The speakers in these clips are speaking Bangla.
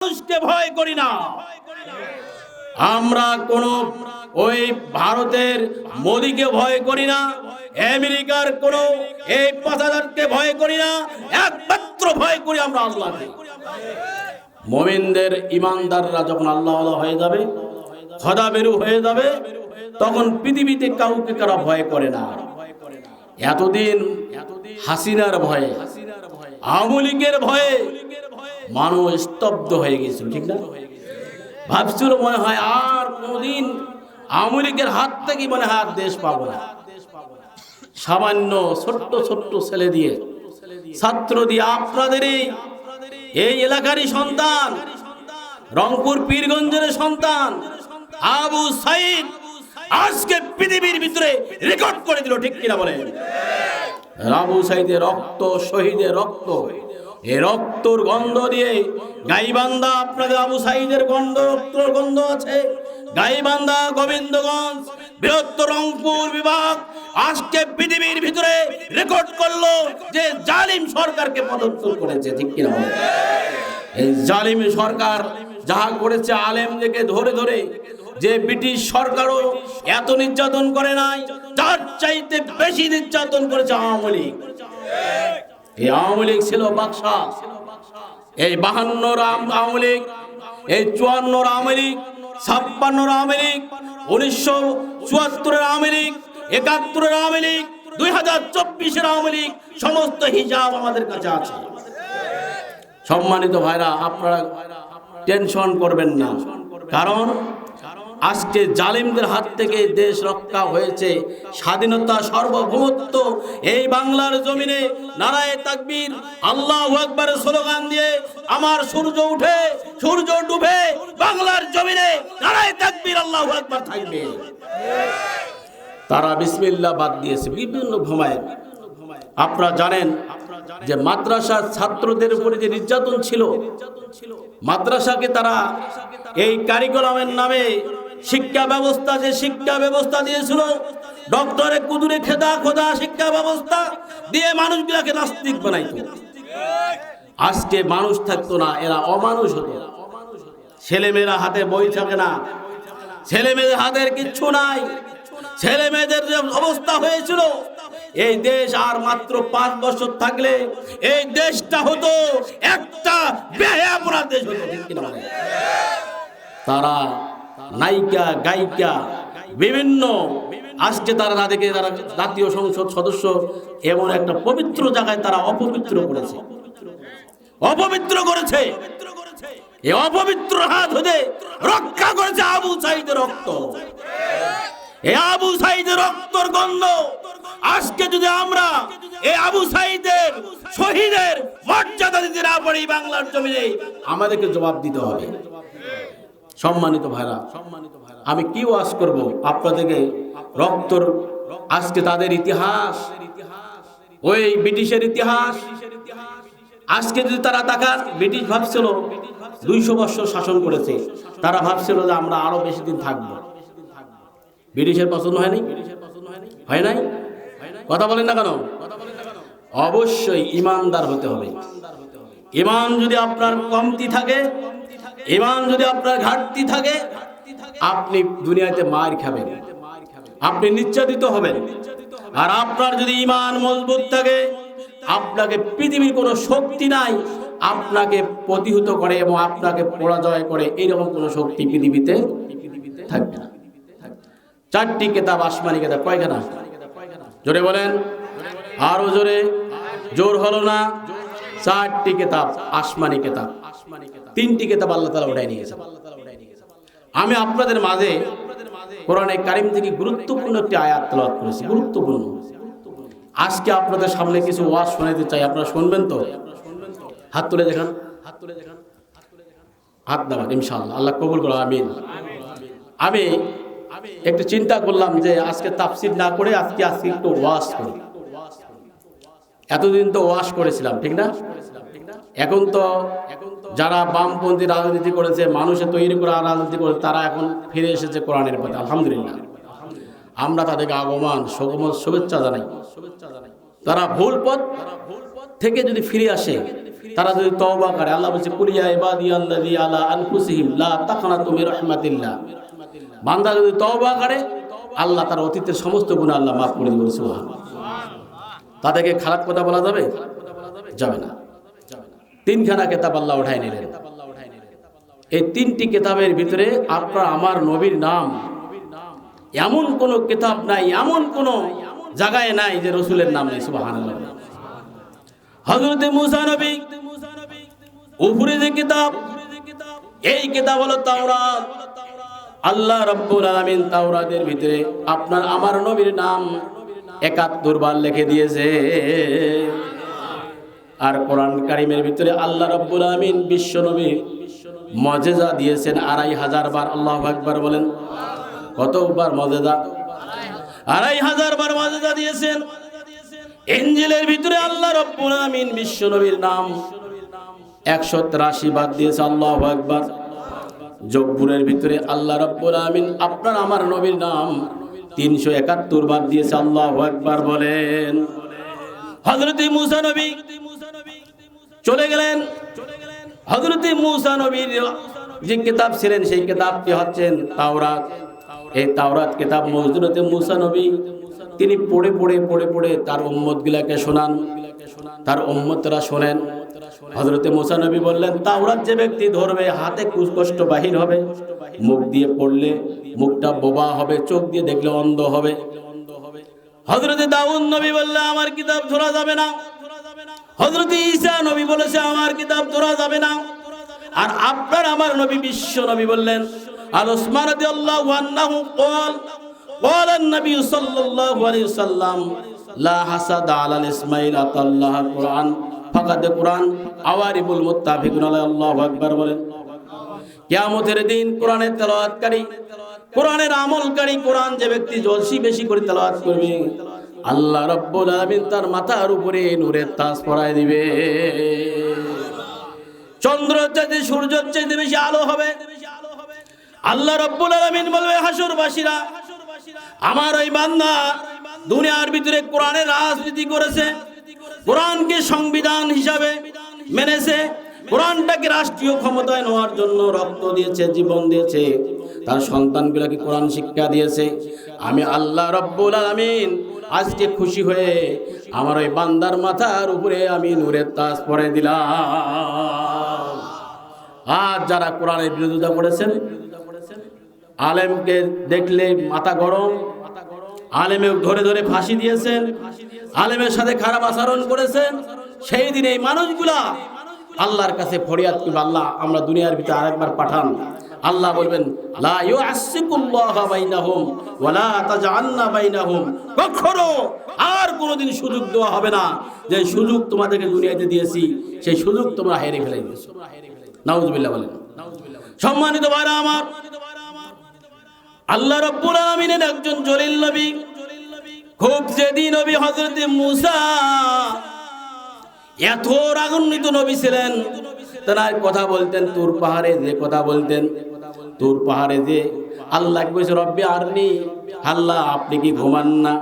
মানুষকে ভয় করি না। আমরা কোন ওই ভারতের মোদিকে ভয় করি না, আমেরিকার কোন এই ৫,০০০কে ভয় করি না, একমাত্র ভয় করি আমরা আল্লাহকে। মুমিনদের ইমানদাররা যখন আল্লাহওয়ালা হয়ে যাবে, খোদা বেরু হয়ে যাবে, তখন পৃথিবীতে কাউকে কারা ভয় করে না। এতদিন হাসিনার ভয়ে, আওয়ামী লীগের ভয়ে মানুষ স্তব্ধ হয়ে গেছিল, ঠিক না? ভাবছিল মনে হয় আর কোনদিন আওয়ামী লীগের হাত থেকে মনে হয় আর দেশ পাবো না। সামান্য ছোট্ট ছোট্ট ছেলে দিয়ে, ছাত্র দিয়ে, আপনাদের এই এলাকারই সন্তান, রংপুর পীরগঞ্জের সন্তান আবু সাইদ আজকে পৃথিবীর ভিতরে রেকর্ড করে দিল, ঠিক কিনা বলেন? আবু সাইদের রক্ত, শহীদের রক্ত, এই রক্তর গন্ধ দিয়ে গাইবান্ধা, আপনাদের আবু সাইদের গন্ধ, রক্তর গন্ধ আছে। গাইবান্ধা, গোবিন্দগঞ্জ, বৃহত্তর রংপুর বিভাগ আজকে পৃথিবীর ভিতরে রেকর্ড করলো যে জালিম সরকারকে পদত্যাগ করেছে, ঠিক কিনা বলেন? এই জালিম সরকার যাহা করেছে, আলেমদেরকে ধরে ধরে, যে ব্রিটিশ সরকারও এত নির্যাতন করে নাই, তার চাইতে বেশি নির্যাতন করেছে আওয়ামী লীগ। এই আওয়ামী লীগ ছিল বাদশা। এই 52 আওয়ামী লীগ, এই 54 আওয়ামী লীগ, 56 আওয়ামী লীগ, 1974 আওয়ামী লীগ, 71 আওয়ামী লীগ, 2024 আওয়ামী লীগ, সমস্ত হিসাব আমাদের কাছে আছে। সম্মানিত ভাইরা, আপনারা টেনশন করবেন না, কারণ আজকে জালিমদের হাত থেকে দেশ রক্ষা হয়েছে। স্বাধীনতা, সার্বভৌমত্ব এই বাংলার জমিনে নারায়ে তাকবীর, আল্লাহু আকবার স্লোগান দিয়ে আমার সূর্য উঠে সূর্য ডুবে বাংলার জমিনে নারায়ে তাকবীর, আল্লাহু আকবার থাকবে। তারা বিসমিল্লাহ বাদ দিয়েছে বিভিন্ন ভূমায়। আপনারা জানেন যে মাদ্রাসার ছাত্রদের উপরে যে নির্যাতন ছিল, মাদ্রাসাকে তারা এই কারিকুলামের নামে শিক্ষা ব্যবস্থা, যে শিক্ষা ব্যবস্থা দিয়েছিল, ডক্টরে কুদুরে খেদা খোদা শিক্ষা ব্যবস্থা দিয়ে মানুষগুলাকে নাস্তিক বানাইত। আজকে মানুষ থাকতো না, এরা অমানুষ হতো। ছেলেমেয়েরা হাতে বই থাকে না, ছেলেমেয়েদের হাতের কিচ্ছু নাই। ছেলে মেয়েদের যে অবস্থা হয়েছিল, এই দেশ আর মাত্র 5 বছর থাকলে এই দেশটা হতো একটা বেহায়াপনা দেশ হতো, ঠিক কিনা বলেন? তারা নায়িকা, গায়িকা, বিভিন্ন, আজকে তারা তাদেরকে, তারা জাতীয় সংসদ সদস্য এমন একটা পবিত্র জায়গায় তারা অপবিত্র করেছে, অপবিত্র করেছে। এই অপবিত্র হাত হতে রক্ষা করেছে আবু সাইদের রক্ত। এই আবু সাইদের রক্তর গন্ধ আজকে যদি আমরা এই আবু সাইদের শহীদের মর্যাদা দিতে না পারি বাংলার জমিনে, আমাদেরকে জবাব দিতে হবে। সম্মানিত ভাইরা, আমি কি ওয়াজ করব আপনাদেরকে? রক্তর আজকে তাদের ইতিহাস, ওই ব্রিটিশের ইতিহাস। আজকে যদি তারা তাকান, ব্রিটিশ ভাবছিল 200 বছর শাসন করেছে, তারা ভাবছিল যে আমরা আরো বেশি দিন থাকবো। ব্রিটিশের পছন্দ হয়নি, হয় নাই? কথা বলেন না কেন? অবশ্যই ইমানদার হতে হবে। ইমান যদি আপনার কমতি থাকে, ইমান যদি আপনার ঘাটতি থাকে, আপনি দুনিয়াতে মার খাবেন, আপনি নির্যাতিত হবেন। আর আপনার যদি ইমান মজবুত থাকে, আপনাকে পৃথিবীর কোনো শক্তি নাই আপনাকে প্রতিহত করে এবং আপনাকে পরাজয় করে, এইরকম কোনো শক্তি পৃথিবীতে থাকবে না। 4টি কিতাব, আসমানি কিতাব, কয়খানা? জোরে বলেন, আরো জোরে। জোর হলো না। 4টি কিতাব, আসমানি কিতাব। 3টি কিতাব আল্লাহ তাআলা উঠাই নিয়েছে। আমি আপনাদের মাঝে কোরআনে কারীম থেকে গুরুত্বপূর্ণ একটি আয়াত তেলাওয়াত করেছি, গুরুত্বপূর্ণ। আজকে আপনাদের সামনে কিছু ওয়াজ শোনাতে চাই, আপনারা শুনবেন তো? হাত তুলে দেখান, হাত দাবান, ইনশাআল্লাহ আল্লাহ কবুল করো, আমিন। আমি একটু চিন্তা করলাম যে আজকে তাফসীর না করে আজকে একটু ওয়াজ করি। এতদিন তো ওয়াজ করেছিলাম, ঠিক না? এখন তো যারা বামপন্থী রাজনীতি করেছে, মানুষের তৈরি করা রাজনীতি করেছে, তারা এখন ফিরে এসেছে কোরআনের পথে, আলহামদুলিল্লাহ। আমরা তাদেরকে আগমন শুভেচ্ছা জানাই। তারা ভুল পথ থেকে যদি ফিরে আসে, তারা যদি তওবা করে, আল্লাহ বলছে কুলিয়া ইবাদিয়াল্লাযী আলা আনফুসিহিম লা তাকনাতু মির রাহমাতিল্লাহ, বান্দা যদি তওবা করে আল্লাহ তার অতীতের সমস্ত গুনাহ আল্লাহ মাফ করে দিবেন। সুবহানাল্লাহ। তাদেরকে খারাপ কথা বলা যাবে? যাবে না। তিনখানা কিতাব আল্লাহ উঠাই নিলেন। এই তিনটি কিতাবের ভিতরে আপনার আমার নবীর নাম এমন কোন কিতাব নাই, এমন কোন জায়গায় নাই যে রাসূলের নাম নেই। সুবহানাল্লাহ। হযরত মুসা নবী উপরে যে কিতাব, এই কিতাব হলো তাওরাত। আল্লাহ রাব্বুল আলামিন তাওরাতের ভিতরে আপনার আমার নবীর নাম ৭১ বার লিখে দিয়েছে। আর কোরআন কারীমের ভিতরে আল্লাহ রাব্বুল আলামিন বিশ্ব নবী মুজিজা দিয়েছেন ২৫০০ বার। আল্লাহু আকবার বলেন। কতবার মুজিজা? ২৫০০ বার মুজিজা দিয়েছেন। ইনজিলের ভিতরে আল্লাহ রাব্বুল আলামিন বিশ্ব নবীর নাম ১৮৩ বার দিয়েছে। আল্লাহু আকবার। জব্বুরের ভিতরে আল্লাহ রাব্বুল আলামিন আপনার আমার নবীর নাম ৩৭১ বার দিয়েছে। আল্লাহু আকবার বলেন। হযরত মুসা নবী চলে গেলেন। হযরত মুসা নবীর যে কিতাব ছিলেন সেই কিতাবটি হচ্ছেন তাওরাত। এই তাওরাত কিতাব হযরত মুসা নবী তিনি পড়ে পড়ে পড়ে পড়ে তার উম্মতগুলোকে শোনান, তার উম্মতরা শোনেন। হযরত মুসা নবী বললেন, তাওরাত যে ব্যক্তি ধরবে হাতে কষ্ট বাহির হবে, মুখ দিয়ে পড়লে মুখটা বোবা হবে, চোখ দিয়ে দেখলে অন্ধ হবে। হযরত দাউদ নবী বললেন, আমার কিতাব ধরা যাবে না। হযরত ঈসা নবী বলেছে, আমার কিতাব ধরা যাবে না। আর আপনার আমার নবী বিশ্ব নবী বললেন, আর উসমান রাদিয়াল্লাহু আনহু قال النبي صلى الله عليه وسلم لا حسد على الاسماعيل الله القرآن فقد القرآن আওয়ারিবুল মুত্তাফিকুন আলাইহি। আল্লাহু আকবার বলেন। কিয়ামতের দিন কোরআনের তেলাওয়াতকারী, কোরআনের আমলকারী, কোরআন যে ব্যক্তি জলসি বেশি করে তেলাওয়াত করবে আল্লাহ রাব্বুল আলামিন তার মাথার উপরে নূরের তাজ পরায় দিবে। চন্দ্রের চাইতে সূর্যের চাইতে বেশি আলো হবে। আল্লাহ রাব্বুল আলামিন বলবে, হাসরবাসীরা, আমার ওই বান্দা দুনিয়ার ভিতরে কোরআনের রাজনীতি করেছে, কোরআনকে সংবিধান হিসাবে মেনেছে, কোরআনটাকে রাষ্ট্রীয় ক্ষমতায় নেওয়ার জন্য রক্ত দিয়েছে, জীবন দিয়েছে, তার সন্তানগুলোকে কোরআন শিক্ষা দিয়েছে। আমি আল্লাহ রাব্বুল আলামিন আজকে খুশি হয়ে আমার ওই বান্দার মাথার উপরে আমি নূরের তাজ পরাই দিলাম। আর যারা কোরআনের বিরোধিতা করেছেন, আলেমকে দেখলে মাথা গরম, আলেমে ধরে ধরে ফাঁসি দিয়েছেন, আলেমের সাথে খারাপ আচরণ করেছেন, সেই দিন এই মানুষগুলা আল্লাহর কাছে ফরিয়াদ করবে, আল্লাহ আমরা দুনিয়ার ভিতরে আরেকবার পাঠান। আল্লাহ বলবেন, লা ইউআসসিকুল্লাহু বাইনাহুম ওয়ালা তাজআলনা বাইনাহুম, কখনো আর কোনোদিন সুযোগ দেওয়া হবে না যে সুযোগ তোমাদেরকে দুনিয়াতে দিয়েছি সেই সুযোগ তোমরা হেরে ফেলে দিয়েছো। নাউজুবিল্লাহ বলেন। সম্মানিত ভাইরা আমার, আল্লাহ রাব্বুল আলামিনের একজন জলিল নবী, খুব জেদি নবী হযরত মুসা, এত রাগান্বিত নবী ছিলেন। তার কথা বলতেন তুর পাহাড়ে, যে কথা বলতেন তুর পাহাড়ে যে আল্লাহ কইছে রব্বি আরনি, আল্লাহ আপনি কি ঘুমান না?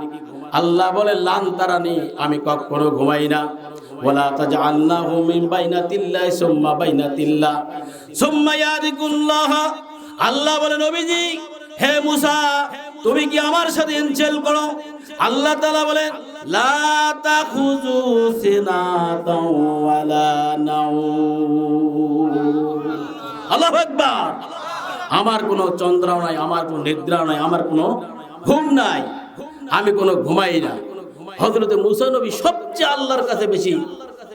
আল্লাহ বলে লান তারানি, আমি কখনো ঘুমাই না। ওয়ালা তাজআলনাহু মিন বাইনাতিল্লাহি সুম্মা বাইনাতিল্লাহ সুম্মা ইয়াদিকুল্লাহ। আল্লাহ বলে নবীজি, হে মুসা তুমি কি আমার সাথে ইনসেল করো? আল্লাহ তাআলা বলেন, লা তাখুযু সিনাতাও ওয়ালা নাওম। আল্লাহু আকবার। আমার কোনো চন্দ্রাও নাই, আমার কোনো নিদ্রা নাই, আমার কোনো ঘুম নাই, আমি কোনো ঘুমাই না। হযরত মুসা নবী সবচেয়ে আল্লাহর কাছে বেশি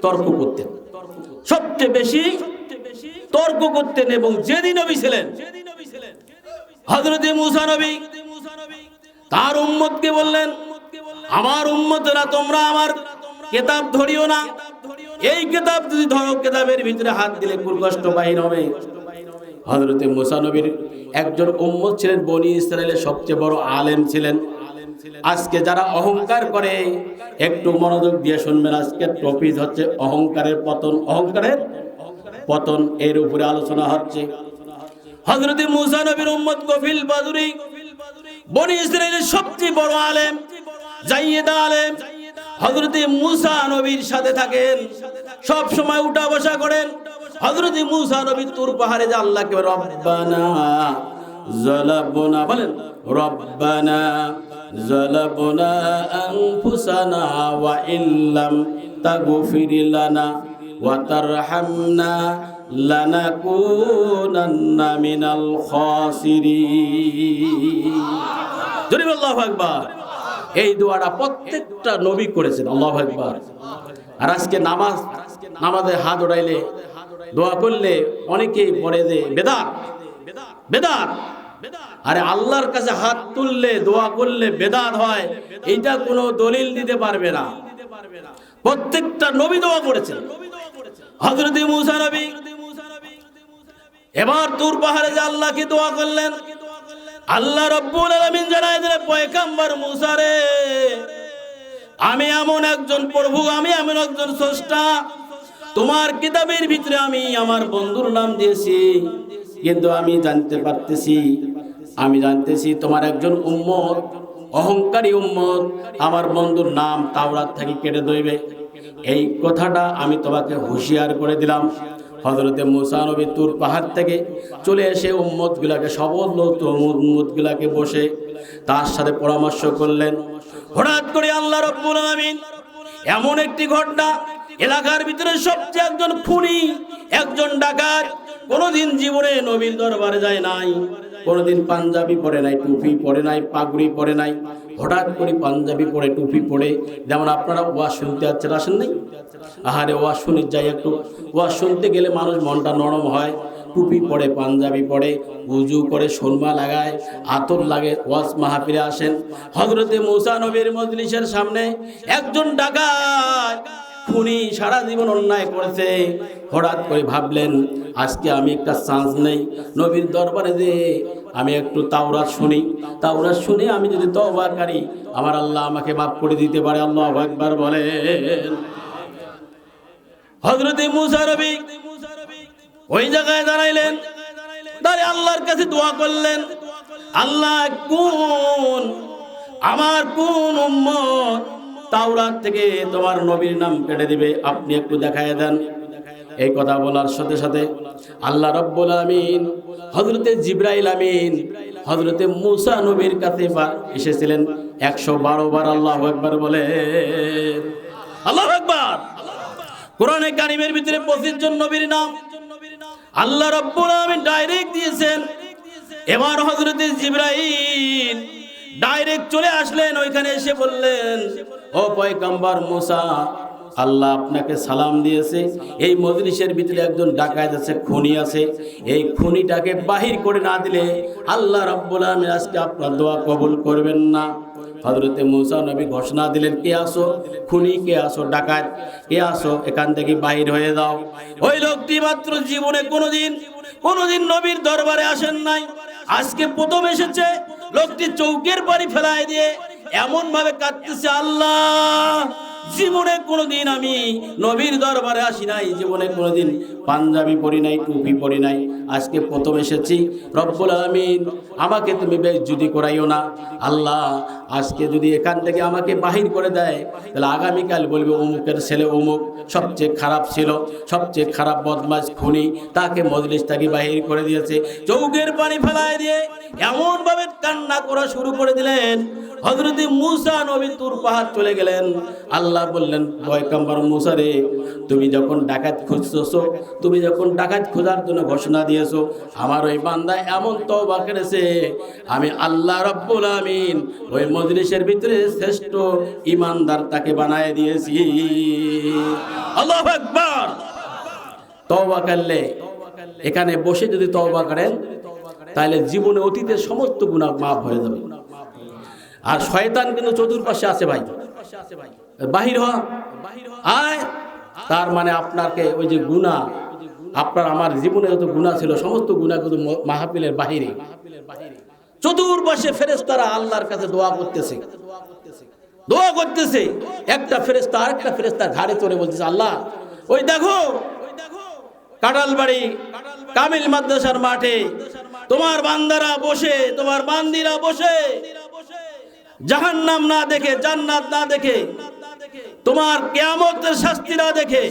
তর্ক করতেন, সবচেয়ে বেশি তর্ক করতেন এবং জেদি নবী ছিলেন। হযরত মুসা নবী তার উম্মতকে বললেন, আমার উম্মতেরা তোমরা আমার কিতাব ধরিও না, এই কিতাব যদি ধরো কিতাবের ভিতরে হাত দিলে কষ্ট বাহির হবে। হযরত মুসা নবীর একজন উম্মত ছিলেন, বনি ইসরাইলের সবচেয়ে বড় আলেম ছিলেন। আজকে যারা অহংকার করে একটু মনোযোগ দিয়ে শুনবেন, আজকের টপিক হচ্ছে অহংকারের পতন। অহংকারের পতন এর উপরে আলোচনা হচ্ছে। হযরত মুসা নবীর উম্মত কফিল বাদুরি, বনি ইসরাইলের সবচেয়ে বড় আলেম, জাইয়েদ আলেম, হযরত মুসা নবীর সাথে থাকেন। সব সময় উঠা বসা করেন। হযরত মূসা নবী তুর পাহাড়ে যে আল্লাহকে রব্বানা যালাবনা বলেন, রব্বানা যালাবনা আনফুসানা ওয়া ইল্লাম তাগফির লানা ওয়া তারহামনা লানাকুনান্না মিনাল খাসিরিন। জোরে আল্লাহু আকবার। এই দোয়াটা প্রত্যেকটা নবী করেছেন। আল্লাহু আকবার। আর আজকে নামাজে হাত উঠাইলে দোয়া করলে অনেকেই পড়ে যে বেদাত বেদাত। আরে আল্লাহর কাছে হাত তুললে দোয়া করলে বেদাত হয়, এইটা কোনো দলিল দিতে পারবে না। প্রত্যেকটা নবী দোয়া করেছেন। হযরত মূসা নবী এবার তুর পাহাড়ে যে আল্লাহকে দোয়া করলেন, আল্লাহ রাব্বুল আলামিন জানায় দিলেন, পয়গম্বর মূসা রে, আমি এমন একজন প্রভু, আমি এমন একজন স্রষ্টা, তোমার কিতাবের ভিতরে আমি আমার বন্ধুর নাম দিয়েছি, কিন্তু আমি জানতেছি তোমার একজন উম্মত, অহংকারী উম্মত, আমার বন্ধুর নাম তাওরাত থেকে কেটে দইবে। এই কথাটা আমি তোমাকে হুঁশিয়ার করে দিলাম। হযরত মূসা নবী তুর পাহাড় থেকে চলে এসে উম্মতগুলাকে, উম্মতগুলাকে বসে তার সাথে পরামর্শ করলেন। হঠাৎ করে আল্লাহ রাব্বুল আলামিন এমন একটি ঘটনা, এলাকার ভিতরে সবচেয়ে একজন খুনি, একজন ডাকাত, কোনোদিন জীবনে নবীর দরবারে যায় নাই, কোনোদিন পাঞ্জাবি পরে নাই, টুপি পরে নাই, পাগড়ি পরে নাই, হঠাৎ করে পাঞ্জাবি পরে, টুপি পরে, যেমন আপনারা ওয়াজ শুনতে আসেন নাই? আহারে ওয়াজ শুনে যাই, একটু ওয়াজ শুনতে গেলে মানুষ মনটা নরম হয়। টুপি পরে, পাঞ্জাবি পরে, উজু করে, সুরমা লাগায়, আতর লাগে, ওয়াজ মাহফিলে আসেন। হযরতে মূসা নবীর মজলিসের সামনে একজন ডাকাত খুনি সারা জীবন অন্যায় করেছে। হঠাৎ করে ভাবলেন, আজকে আমি একটা চান্স নেই, নবীর দরবারে যে আমি একটু তাওরাত শুনি, আমি যদি তওবা করি, আমার আল্লাহ আমাকে মাফ করে দিতে পারে। আল্লাহু আকবার বলেন। হযরত মূসা নবী ওই জায়গায় দাঁড়াইলেন, দাঁড়িয়ে আল্লাহর কাছে দোয়া করলেন, আল্লাহ আমার কোন উম্মত তাওরাত থেকে তোমার নবীর নাম কেটে দিবে, আপনি একটু দেখায় দেন। এই কথা বলার সাথে সাথে আল্লাহ রাব্বুল আমিন, হযরতে জিবরাইল আমিন হযরতে মূসা নবীর কাছে এসেছিলেন 112 বার। আল্লাহু আকবার বলে, আল্লাহু আকবার। কোরআনে কারীমের ভিতরে 25 জন নবীর নাম আল্লাহ রাব্বুল আমিন ডাইরেক্ট দিয়েছেন। এবার হযরতে জিবরাইল ডাইরেক্ট চলে আসলেন, ওইখানে এসে বললেন, ও পয়গম্বর মূসা, আল্লাহ আপনাকে সালাম দিয়েছে। এই মজলিসের ভিতরে একজন ডাকাত আছে, খুনি আছে, এই খুনিটাকে বাহির করে না দিলে আল্লাহ রাব্বুল আমিন আজকে আপনার দোয়া কবুল করবেন না। হযরতে মূসা নবী ঘোষণা দিলেন, কে আসো? খুনি কে আসো? ডাকাত কে আসো? এখান থেকে বাহির হয়ে যাও। ওই লোকটি মাত্র জীবনে কোনোদিন নবীর দরবারে আসেন নাই, আজকে প্রথম এসেছে। লোকটি চৌকের বাড়ি ফেলায় দিয়ে এমন ভাবে কাঁদতেছে, আল্লাহ জীবনে কোনোদিন আমি নবীর দরবারে আসি নাই, জীবনে কোনোদিন পাঞ্জাবি পরি নাই, টুপি পরি নাই, আজকে প্রথম এসেছি। রব্বুল আলামিন আমাকে তুমি বেইজ্জতি করাইও না। আল্লাহ আজকে যদি এখান থেকে আমাকে বাহির করে দেয়, তাহলে আগামীকাল বলবে অমুকের ছেলে অমুক সবচেয়ে খারাপ ছিল, সবচেয়ে খারাপ বদমাশ খুনি, তাকে মজলিস থেকে বাহির করে দিয়েছে। চৌকের পানি ফেলায় দিয়ে এমন ভাবে কান্না করা শুরু করে দিলেন। হযরত মূসা নবী তুর পাহাড় চলে গেলেন। আল্লাহ বললেন, পয়গম্বর মূসা রে, তুমি যখন ডাকাত খুঁজতেছো, তুমি যখন ডাকাত খোঁজার জন্য ঘোষণা দিয়েছো, আমার ওই বান্দা এমন তওবা করেছে, আমি আল্লাহ রাব্বুল আমিন ওই মজলিসের ভিতরে শ্রেষ্ঠ ঈমানদার তাকে বানায় দিয়েছি। আল্লাহু আকবার। তওবা করলে, এখানে বসে যদি তওবা করেন, তাহলে জীবনে অতীতের সমস্ত গুনাহ মাফ হয়ে যাবে। আর শয়তান কিন্তু চতুর্পাশে আছে ভাই, বাহির হ আয়। তার মানে আপনাকে ওই যে গুনাহ, আপনার আমার জীবনে যত গুনাহ ছিল সমস্ত গুনাহ কিন্তু মাহফিলের বাহিরে। চতুর্পাশে ফেরেশতারা আল্লাহর কাছে দোয়া করতেছে। একটা ফেরেশতা আরেকটা ফেরেশতার ঘাড়ে চড়ে বলতেছে, আল্লাহ ওই দেখো কাঁঠালবাড়ি কামিল মাদ্রাসার মাঠে তোমার বান্দারা বসে, তোমার বান্দিরা বসে, জাহান্নাম না দেখে, জান্নাত না দেখে, তোমার কিয়ামতের শাস্তি না দেখে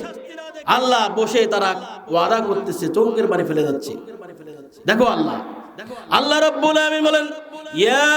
আল্লাহ বসে তারা ওয়াদা করতেছে, চৌকের বাড়ি ফেলে যাচ্ছে। দেখো আল্লাহ রাব্বুল আলামিন বলেন, ইয়া